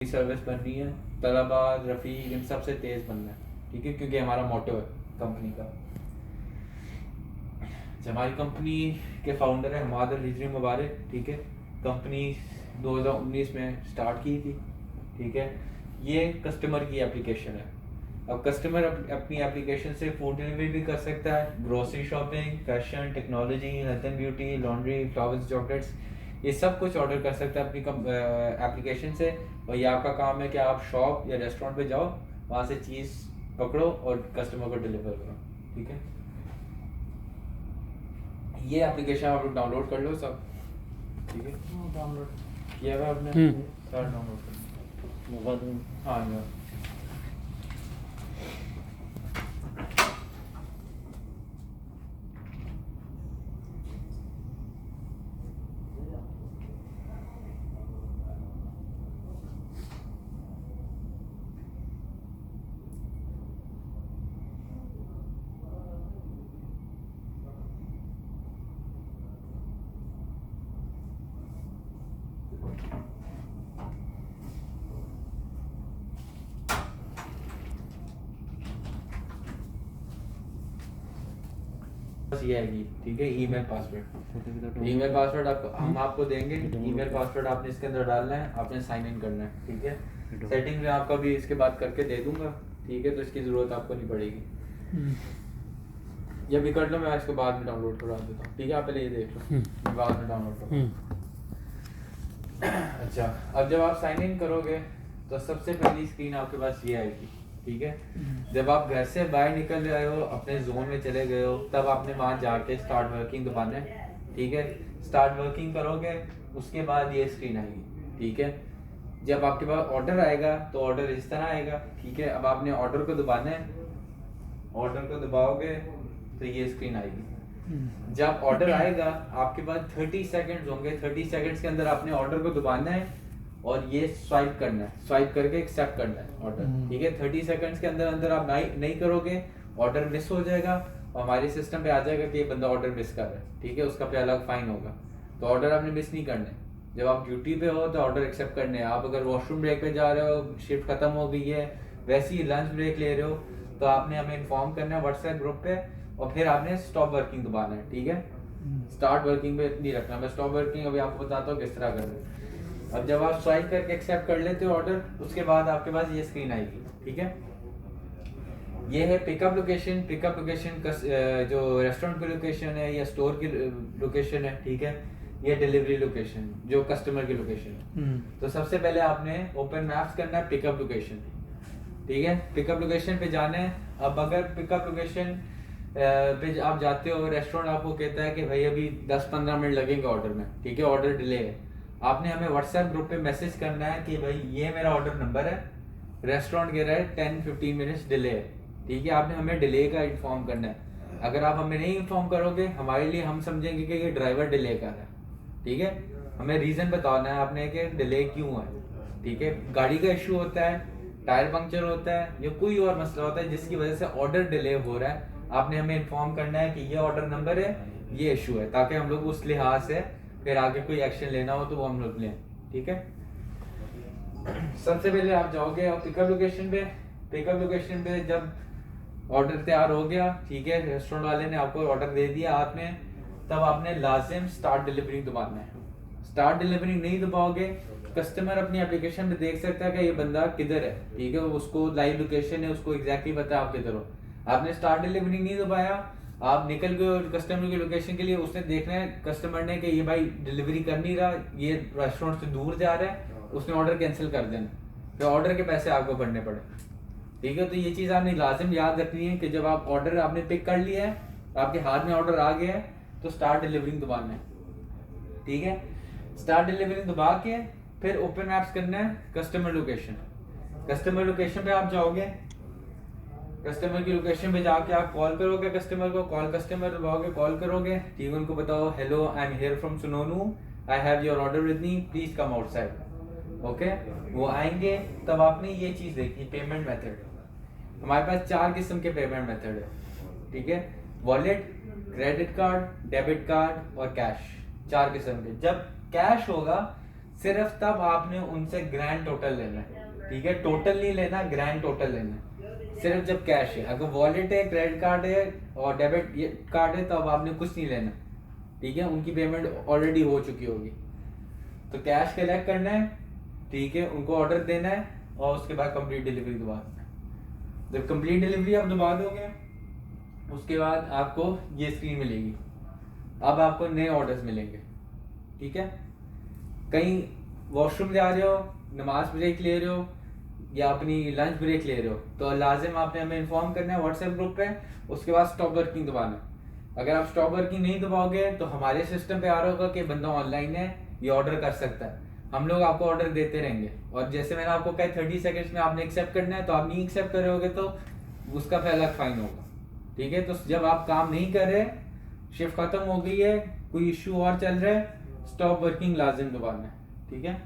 Service बननी है, तलबा रफ़ीक इन सबसे तेज़ बनना है, ठीक है, क्योंकि हमारा मोटो है कंपनी का। हमारी कंपनी के फाउंडर है हमाद अल हिजरी मुबारक, ठीक है। कंपनी 2019 में स्टार्ट की थी, ठीक है। ये कस्टमर की एप्लीकेशन है। अब कस्टमर अपनी एप्लीकेशन से फूड डिलीवरी भी कर सकता है, grocery shopping, fashion, technology, health and beauty, laundry, flowers, chocolates, ये सब कुछ ऑर्डर कर सकता है अपनी एप्लीकेशन से। और ये आपका काम है कि आप शॉप या रेस्टोरेंट पे जाओ, वहाँ से चीज़ पकड़ो और कस्टमर को डिलीवर करो, ठीक है। ये एप्लीकेशन आप लोग डाउनलोड कर लो सब, ठीक है। डाउनलोड किया हुआ आपने? सर डाउनलोड कर लो। हाँ यार, बस ये आएगी, ठीक है। ईमेल पासवर्ड हम आपको देंगे। ईमेल पासवर्ड आपने इसके अंदर डालना है, आपने साइन इन करना है, ठीक है। सेटिंग में आपका भी इसके बाद करके दे दूंगा, ठीक है, तो इसकी ज़रूरत आपको नहीं पड़ेगी। ये भी कर लो, मैं इसको बाद में डाउनलोड करवा देता हूँ, ठीक है। आप पहले ये देख लो, मैं बाद में डाउनलोड करूँगा। अच्छा, अब जब आप साइन इन करोगे तो सबसे पहली स्क्रीन आपके पास ये आएगी, ठीक है। जब आप घर से बाहर निकल रहे हो, अपने जोन में चले गए हो, तब आपने वहाँ जाके स्टार्ट वर्किंग दबाना है, ठीक है। स्टार्ट वर्किंग करोगे, उसके बाद ये स्क्रीन आएगी, ठीक है। जब आपके पास ऑर्डर आएगा तो ऑर्डर इस तरह आएगा, ठीक है। अब आपने ऑर्डर को दबाना है, ऑर्डर को दबाओगे तो ये स्क्रीन आएगी। जब ऑर्डर आएगा आपके पास 30 सेकंड्स होंगे, 30 सेकंड्स के अंदर आपने ऑर्डर को दबाना है और ये स्वाइप करना है, स्वाइप करके एक्सेप्ट करना है ऑर्डर, ठीक है। 30 सेकंड्स के अंदर अंदर आप नहीं करोगे, ऑर्डर मिस हो जाएगा और हमारे सिस्टम पे आ जाएगा कि ये बंदा ऑर्डर मिस कर रहा है, ठीक है। उसका पे अलग फाइन होगा। तो ऑर्डर आपने मिस नहीं करना है। जब आप ड्यूटी पे हो तो ऑर्डर एक्सेप्ट करने हैं। आप अगर वॉशरूम ब्रेक पे जा रहे हो, शिफ्ट खत्म हो गई है, वैसे ही लंच ब्रेक ले रहे हो, तो आपने हमें इन्फॉर्म करना है व्हाट्सएप ग्रुप पे, और फिर आपने स्टॉप वर्किंग दबाना है, ठीक है। स्टार्ट वर्किंग पे नहीं रखना। मैं स्टॉप वर्किंग अभी आपको बताता हूँ किस तरह करना। अब जब आप स्वाइप करके एक्सेप्ट कर लेते हो ऑर्डर, उसके बाद आपके पास ये स्क्रीन आएगी, ठीक है। ये है पिकअप लोकेशन। पिकअप लोकेशन जो रेस्टोरेंट की लोकेशन है या स्टोर की लोकेशन है, ठीक है। ये डिलीवरी लोकेशन जो कस्टमर की लोकेशन है। तो सबसे पहले आपने ओपन मैप्स करना है पिकअप लोकेशन, ठीक है। पिकअप लोकेशन पे जाना है। अब अगर पिकअप लोकेशन पे आप जाते हो, रेस्टोरेंट आपको कहता है कि भाई अभी 10-15 मिनट लगेंगे ऑर्डर में, ठीक है, ऑर्डर डिले है, आपने हमें व्हाट्सएप ग्रुप पे मैसेज करना है कि भाई ये मेरा ऑर्डर नंबर है, रेस्टोरेंट कह रहा है 10-15 मिनट्स डिले है, ठीक है। आपने हमें डिले का इन्फॉर्म करना है। अगर आप हमें नहीं इन्फॉर्म करोगे, हमारे लिए हम समझेंगे कि ये ड्राइवर डिले कर रहा है, ठीक है। हमें रीज़न बताना है आपने कि डिले क्यों है, ठीक है। गाड़ी का इशू होता है, टायर पंक्चर होता है, या कोई और मसला होता है जिसकी वजह से ऑर्डर डिले हो रहा है, आपने हमें इन्फॉर्म करना है कि ये ऑर्डर नंबर है, ये इशू है, ताकि हम लोग उस लिहाज से फिर आगे कोई एक्शन लेना हो तो वो हम लोग लें, ठीक है। सबसे पहले आप जाओगे और पिकअप लोकेशन पे। पिकअप लोकेशन पे जब ऑर्डर तैयार हो गया, ठीक है, रेस्टोरेंट वाले ने आपको ऑर्डर दे दिया हाथ में, तब आपने लाजिम स्टार्ट डिलीवरी दबाना है। स्टार्ट डिलीवरी नहीं दबाओगे, कस्टमर अपनी एप्लीकेशन पे देख सकता है कि ये बंदा किधर है, ठीक है, उसको लाइव लोकेशन है, उसको एग्जैक्टली पता है आप किधर हो। आपने स्टार्ट डिलीवरी नहीं दबाया, आप निकल गए कस्टमर की लोकेशन के लिए, उसने देखना है कस्टमर ने कि ये भाई डिलीवरी कर नहीं रहा, ये रेस्टोरेंट से दूर जा रहा है, उसने ऑर्डर कैंसिल कर देना, फिर ऑर्डर के पैसे आपको भरने पड़े, ठीक है। तो ये चीज़ आपने लाजिम याद रखनी है कि जब आप ऑर्डर आपने पिक कर लिया है, आपके हाथ में ऑर्डर आ गया है, तो स्टार्ट डिलीवरी दबाना है, ठीक है। स्टार्ट डिलीवरी दबा के फिर ओपन मैप्स करना है कस्टमर लोकेशन। कस्टमर लोकेशन पे आप जाओगे, कस्टमर की लोकेशन पे जाके आप कॉल करोगे कस्टमर को, कॉल कस्टमर दबाओगे, कॉल करोगे, ठीक है, उनको बताओ hello I am here from सुनोनू, I have your order with me, please come outside, okay. वो आएंगे, तब आपने ये चीज़ देखी पेमेंट मेथड। हमारे पास 4 किस्म के पेमेंट मेथड है, ठीक है। Wallet, credit card, debit card और कैश, 4 किस्म के। जब कैश होगा, सिर्फ तब आपने उनसे ग्रैंड टोटल लेना है, ठीक है, टोटल नहीं लेना, ग्रैंड टोटल लेना है सिर्फ जब कैश है। अगर वॉलेट है, क्रेडिट कार्ड है और डेबिट कार्ड है, तो अब आपने कुछ नहीं लेना, ठीक है, उनकी पेमेंट ऑलरेडी हो चुकी होगी। तो कैश कलेक्ट करना है, ठीक है, उनको ऑर्डर देना है और उसके बाद कंप्लीट डिलीवरी दबा देना है। जब कंप्लीट डिलीवरी आप दबा दोगे, उसके बाद आपको ये स्क्रीन मिलेगी। अब आपको नए ऑर्डर्स मिलेंगे, ठीक है। कहीं वॉशरूम जा रहे हो, नमाज ब्रेक ले रहे हो या अपनी लंच ब्रेक ले रहे हो, तो लाजिम आपने हमें इन्फॉर्म करना है व्हाट्सएप ग्रुप पे। उसके बाद स्टॉप वर्किंग दबाना है। अगर आप स्टॉप वर्किंग नहीं दबाओगे तो हमारे सिस्टम पे आ रहा होगा कि बंदा ऑनलाइन है, ये ऑर्डर कर सकता है। हम लोग आपको ऑर्डर देते रहेंगे और जैसे मैंने आपको कहा 30 सेकंड्स में आपने एक्सेप्ट करना है, तो आप नहीं एक्सेप्ट कर रहे होगे तो उसका फिर अलग फाइन होगा, ठीक है। तो जब आप काम नहीं कर रहे, शिफ्ट खत्म हो गई है, कोई इश्यू और चल रहा है, स्टॉप वर्किंग लाजिम दबाना है, ठीक है।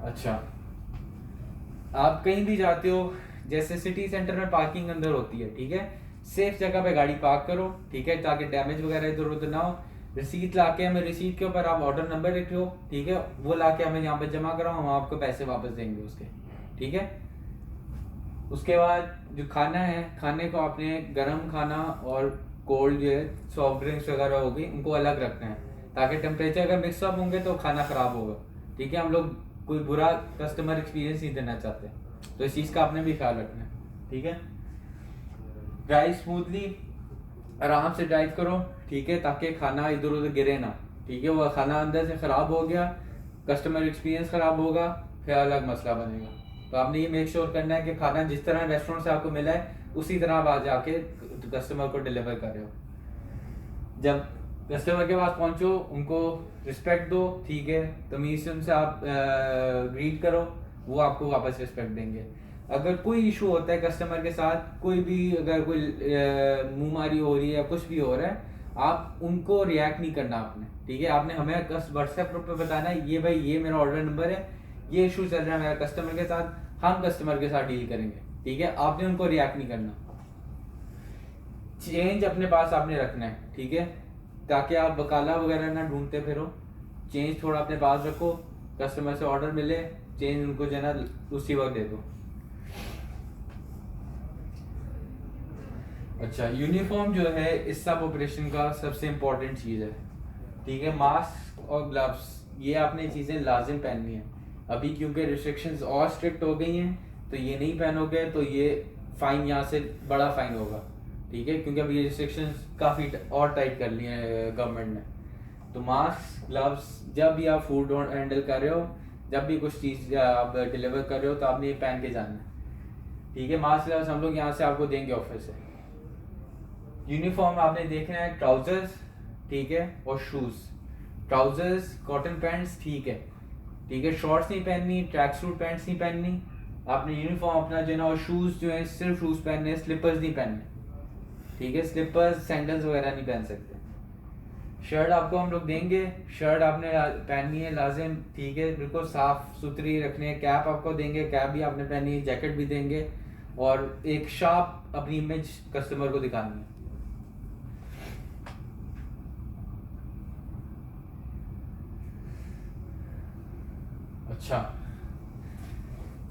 अच्छा, आप कहीं भी जाते हो, जैसे सिटी सेंटर में पार्किंग अंदर होती है, ठीक है, सेफ जगह पे गाड़ी पार्क करो, ठीक है, ताकि डैमेज वगैरह इधर उधर ना हो। रिसीट लाके हमें, रिसीट के ऊपर आप ऑर्डर नंबर लिख लो, ठीक है, वो लाके हमें यहाँ पे जमा कराओ, हम आपको पैसे वापस देंगे उसके, ठीक है। उसके बाद जो खाना है, खाने को आपने गर्म खाना और कोल्ड जो है सॉफ्ट ड्रिंक्स वगैरह होगी, उनको अलग रखना है, ताकि टेम्परेचर अगर मिक्सअप होंगे तो खाना खराब होगा, ठीक है। हम लोग कोई बुरा कस्टमर एक्सपीरियंस नहीं देना चाहते, तो इस चीज़ का आपने भी ख्याल रखना है, ठीक है। ड्राइव स्मूथली, आराम से ड्राइव करो, ठीक है, ताकि खाना इधर उधर गिरे ना, ठीक है। वो खाना अंदर से ख़राब हो गया, कस्टमर एक्सपीरियंस ख़राब होगा, फिर अलग मसला बनेगा। तो आपने ये मेक श्योर करना है कि खाना जिस तरह रेस्टोरेंट से आपको मिला है उसी तरह आप आज आके कस्टमर को डिलीवर कर रहे हो। जब कस्टमर के पास पहुंचो, उनको रिस्पेक्ट दो, ठीक है, तमीज से उनसे आप ग्रीट करो, वो आपको वापस रिस्पेक्ट देंगे। अगर कोई इशू होता है कस्टमर के साथ, कोई भी अगर कोई मुंहमारी हो रही है, कुछ भी हो रहा है, आप उनको रिएक्ट नहीं करना आपने, ठीक है। आपने हमें व्हाट्सएप ग्रुप पे बताना है, ये भाई ये मेरा ऑर्डर नंबर है, ये इशू चल रहा है मेरा कस्टमर के साथ, हम कस्टमर के साथ डील करेंगे, ठीक है। आपने उनको रिएक्ट नहीं करना, चेंज अपने पास आपने रखना है, ठीक है, ताकि आप बकाला वगैरह ना ढूंढते फिरो। चेंज थोड़ा अपने पास रखो, कस्टमर से ऑर्डर मिले, चेंज उनको जो है ना उसी वक्त दे दो। अच्छा, यूनिफॉर्म जो है इस सब ऑपरेशन का सबसे इम्पोर्टेंट चीज़ है, ठीक है। मास्क और ग्लव्स, ये आपने चीज़ें लाजिम पहननी है। अभी क्योंकि रिस्ट्रिक्शंस और स्ट्रिक्ट हो गई हैं, तो ये नहीं पहनोगे तो ये फ़ाइन, यहाँ से बड़ा फ़ाइन होगा, ठीक है, क्योंकि अभी ये रिस्ट्रिक्शंस काफ़ी और टाइट कर लिए हैं गवर्नमेंट ने। तो मास्क, ग्लव्स, जब भी आप फूड हैंडल कर रहे हो, जब भी कुछ चीज़ आप डिलीवर कर रहे हो, तो आपने ये पहन के जाना है, ठीक है। मास्क ग्लव्स हम लोग यहाँ से आपको देंगे ऑफिस से। यूनिफॉर्म आपने देखना है, ट्राउजर्स, ठीक है, और शूज़। ट्राउजर्स कॉटन पैंट्स, ठीक है, ठीक है, शॉर्ट्स नहीं पहननी, ट्रैक सूट पैंट्स नहीं पहननी, आपने यूनिफॉर्म अपना जो है ना, और शूज़ जो है सिर्फ शूज़ पहनने, स्लीपर्स नहीं पहनने, ठीक है, स्लीपर्स सैंडल्स वगैरह नहीं पहन सकते। शर्ट आपको हम लोग देंगे, शर्ट आपने पहननी है लाजिम, ठीक है, बिल्कुल साफ सुथरी रखनी है। कैप आपको देंगे, कैप भी आपने पहनी है, जैकेट भी देंगे, और एक शार्प अपनी इमेज कस्टमर को दिखानी है। अच्छा,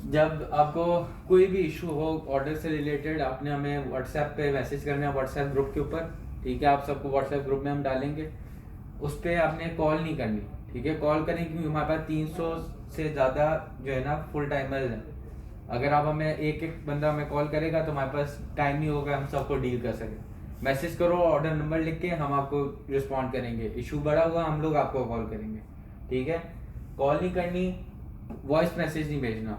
जब आपको कोई भी इशू हो ऑर्डर से रिलेटेड, आपने हमें व्हाट्सएप पे मैसेज करना है, व्हाट्सएप ग्रुप के ऊपर, ठीक है, आप सबको व्हाट्सएप ग्रुप में हम डालेंगे। उस पर आपने कॉल नहीं करनी, ठीक है। कॉल करें क्योंकि हमारे पास 300 से ज़्यादा जो है ना फुल टाइमर्स हैं। अगर आप हमें एक एक बंदा हमें कॉल करेगा तो हमारे पास टाइम नहीं होगा हम सबको डील कर सकें। मैसेज करो, ऑर्डर नंबर लिख के हम आपको रिस्पॉन्ड करेंगे। इशू बड़ा हुआ हम लोग आपको कॉल करेंगे, ठीक है। कॉल नहीं करनी, वॉइस मैसेज नहीं भेजना,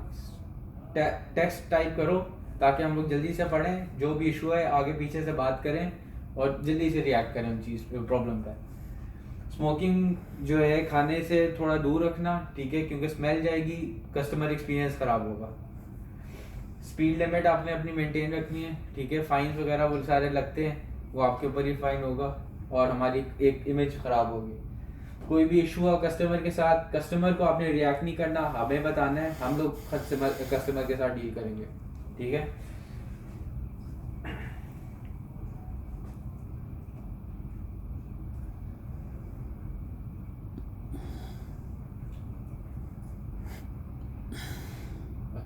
टेक्स्ट टाइप करो, ताकि हम लोग जल्दी से पढ़ें, जो भी इशू है आगे पीछे से बात करें और जल्दी से रिएक्ट करें उन चीज़ प्रॉब्लम पर। स्मोकिंग जो है खाने से थोड़ा दूर रखना, ठीक है, क्योंकि स्मेल जाएगी, कस्टमर एक्सपीरियंस ख़राब होगा। स्पीड लिमिट आपने अपनी मेंटेन रखनी है, ठीक है। फाइन वगैरह वो सारे लगते हैं, वो आपके ऊपर ही फाइन होगा और हमारी एक इमेज ख़राब होगी। कोई भी इशू हो कस्टमर के साथ, कस्टमर को आपने रिएक्ट नहीं करना, हमें बताना है, हम लोग कस्टमर के साथ डील करेंगे, ठीक है।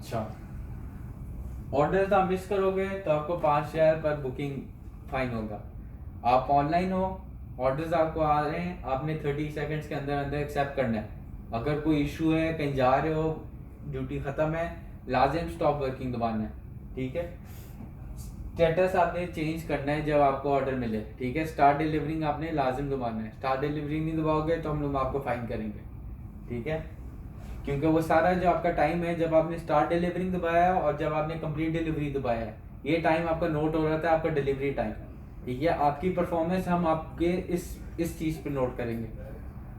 अच्छा, ऑर्डर आप मिस करोगे तो आपको 5,000 पर बुकिंग फाइन होगा। आप ऑनलाइन हो, ऑर्डर्स आपको आ रहे हैं, आपने 30 सेकंड्स के अंदर अंदर एक्सेप्ट करना है। अगर कोई इशू है, कहीं जा रहे हो, ड्यूटी ख़त्म है, लाजिम स्टॉप वर्किंग दबाना है, ठीक है। स्टेटस आपने चेंज करना है जब आपको ऑर्डर मिले, ठीक है। स्टार्ट डिलीवरिंग आपने लाजिम दबाना है। स्टार्ट डिलीवरिंग नहीं दबाओगे तो हम लोग आपको फाइन करेंगे, ठीक है। क्योंकि वो सारा जो आपका टाइम है, जब आपने स्टार्ट डिलीवरिंग दबाया है और जब आपने कंप्लीट डिलीवरी दबाया है, ये टाइम आपका नोट हो रहा था, आपका डिलीवरी टाइम, ठीक है। आपकी परफॉर्मेंस हम आपके इस चीज़ पे नोट करेंगे।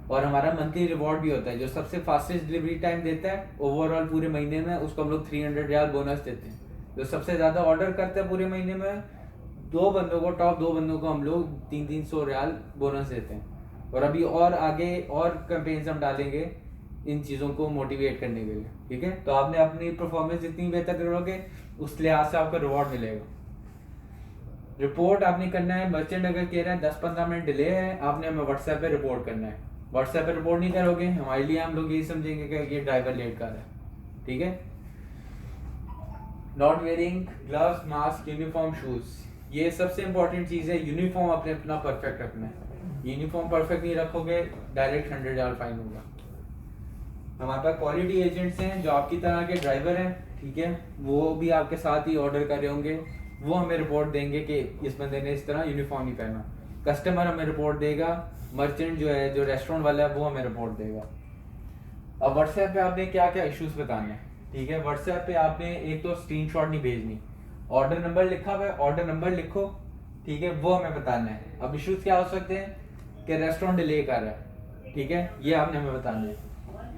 और हमारा मंथली रिवॉर्ड भी होता है, जो सबसे फास्टेस्ट डिलीवरी टाइम देता है ओवरऑल पूरे महीने में, उसको हम लोग 300 रियाल बोनस देते हैं। जो सबसे ज़्यादा ऑर्डर करता है पूरे महीने में, टॉप 2 बंदों को हम लोग 300 रियाल बोनस देते हैं। और अभी और आगे और कैंपेन्स हम डालेंगे इन चीज़ों को मोटिवेट करने के लिए, ठीक है। तो आपने अपनी परफॉर्मेंस जितनी बेहतर करोगे उस लिहाज से आपको रिवॉर्ड मिलेगा। रिपोर्ट आपने करना है, मर्चेंट अगर कह रहा है 10-15 मिनट डिले है, आपने हमें व्हाट्सएप पे रिपोर्ट करना है। व्हाट्सएप पे रिपोर्ट नहीं करोगे, हमारे लिए हम लोग यही समझेंगे कि ये ड्राइवर लेट कर रहा है, ठीक है। Not wearing gloves, mask, uniform, shoes, ये सबसे इंपॉर्टेंट चीज़ है। यूनिफॉर्म आपने अपना परफेक्ट रखना है। यूनिफॉर्म परफेक्ट नहीं रखोगे, डायरेक्ट 100 रियाल फाइन होगा। हमारे पास क्वालिटी एजेंट्स हैं जो आपकी तरह के ड्राइवर हैं, ठीक है। वो भी आपके साथ ही ऑर्डर कर रहे होंगे, वो हमें रिपोर्ट देंगे कि इस बंदे ने इस तरह यूनिफॉर्म नहीं पहना। कस्टमर हमें रिपोर्ट देगा, मर्चेंट जो है, जो रेस्टोरेंट वाला है, वो हमें रिपोर्ट देगा। अब व्हाट्सएप पे आपने क्या क्या इश्यूज बताने हैं, ठीक है। व्हाट्सएप पे आपने एक तो स्क्रीनशॉट नहीं भेजनी, ऑर्डर नंबर लिखा हुआ है, ऑर्डर नंबर लिखो, ठीक है, वो हमें बताना है। अब इश्यूज क्या हो सकते हैं कि रेस्टोरेंट डिले कर रहा है, ठीक है, ये आपने हमें बताना है।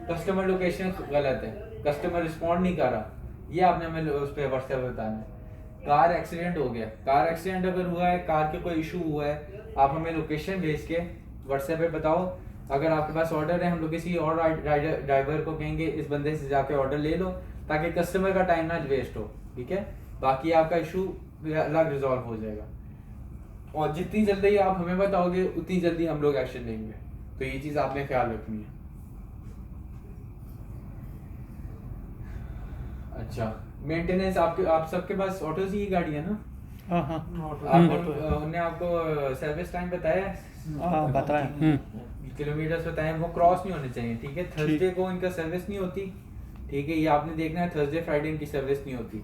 कस्टमर लोकेशन गलत है, कस्टमर रिस्पॉन्ड नहीं कर रहा, ये आपने हमें उस पर व्हाट्सएप बताना है। कार एक्सीडेंट हो गया, कार एक्सीडेंट अगर हुआ है, कार के कोई इशू हुआ है, आप हमें लोकेशन भेज के व्हाट्सएप पे बताओ। अगर आपके पास ऑर्डर है, हम लोग किसी और ड्राइवर को कहेंगे इस बंदे से जाके ऑर्डर ले लो, ताकि कस्टमर का टाइम ना वेस्ट हो, ठीक है। बाकी आपका इशू अलग रिजॉल्व हो जाएगा। और जितनी जल्दी आप हमें बताओगे उतनी जल्दी हम लोग एक्शन लेंगे। तो ये चीज़ आपने ख्याल रखनी है। अच्छा, मेंटेनेंस आप सबके पास ऑटोज की गाड़ी है ना? हाँ हाँ उन्होंने आपको सर्विस टाइम बताया है? हाँ बताया। किलोमीटर्स बताए, वो क्रॉस नहीं होने चाहिए, ठीक है। थर्सडे को इनका सर्विस नहीं होती, ठीक है, ये आपने देखना है। थर्सडे फ्राइडे इनकी सर्विस नहीं होती,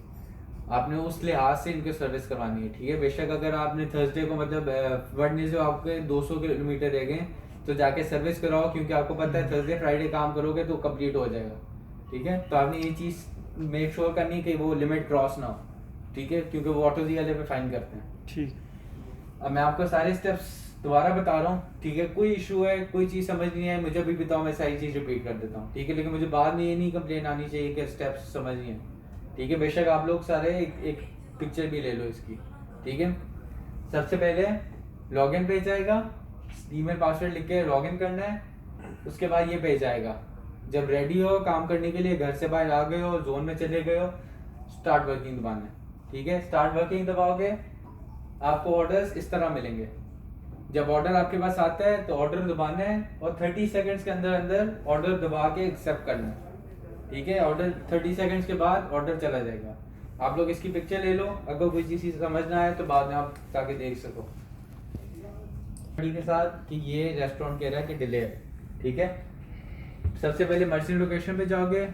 आपने उस लिहाज से इनकी सर्विस करवानी है, ठीक है। बेशक अगर आपने थर्सडे को मतलब वेडनेसडे आपके 200 किलोमीटर रह गए तो जाके सर्विस कराओ, क्योंकि आपको पता है थर्सडे फ्राइडे काम करोगे तो कंप्लीट हो जाएगा, ठीक है। तो आपने ये चीज़ मेक श्योर करनी कि वो लिमिट क्रॉस ना हो, ठीक है, क्योंकि वो ऑटो जी वाले पे फाइन करते हैं, ठीक। अब मैं आपको सारे स्टेप्स दोबारा बता रहा हूँ, ठीक है। कोई इशू है, कोई चीज़ समझ नहीं है, मुझे भी बताओ, मैं सारी चीज़ रिपीट कर देता हूँ, ठीक है। लेकिन मुझे बाद में ये नहीं कंप्लेन आनी चाहिए कि स्टेप्स समझ नहीं है, ठीक है। बेशक आप लोग सारे एक पिक्चर भी ले लो इसकी, ठीक है। सबसे पहले लॉगिन पेज आएगा, ईमेल पासवर्ड लिख के लॉगिन करना है। उसके बाद ये पेज आएगा, जब रेडी हो काम करने के लिए, घर से बाहर आ गए हो, जोन में चले गए हो, स्टार्ट वर्किंग दबाना है, ठीक है। स्टार्ट वर्किंग दबाओगे आपको ऑर्डर्स इस तरह मिलेंगे। जब ऑर्डर आपके पास आता है तो ऑर्डर दबाना है और 30 सेकंड्स के अंदर अंदर ऑर्डर दबा के एक्सेप्ट करना है, ठीक है। ऑर्डर 30 सेकंड्स के बाद ऑर्डर चला जाएगा। आप लोग इसकी पिक्चर ले लो, अगर कोई चीज़ समझ ना आए तो बाद में आप ताकि देख सको के साथ कि ये रेस्टोरेंट कह रहा है कि डिले है, ठीक है। सबसे पहले मर्चेंट लोकेशन पे जाओगे,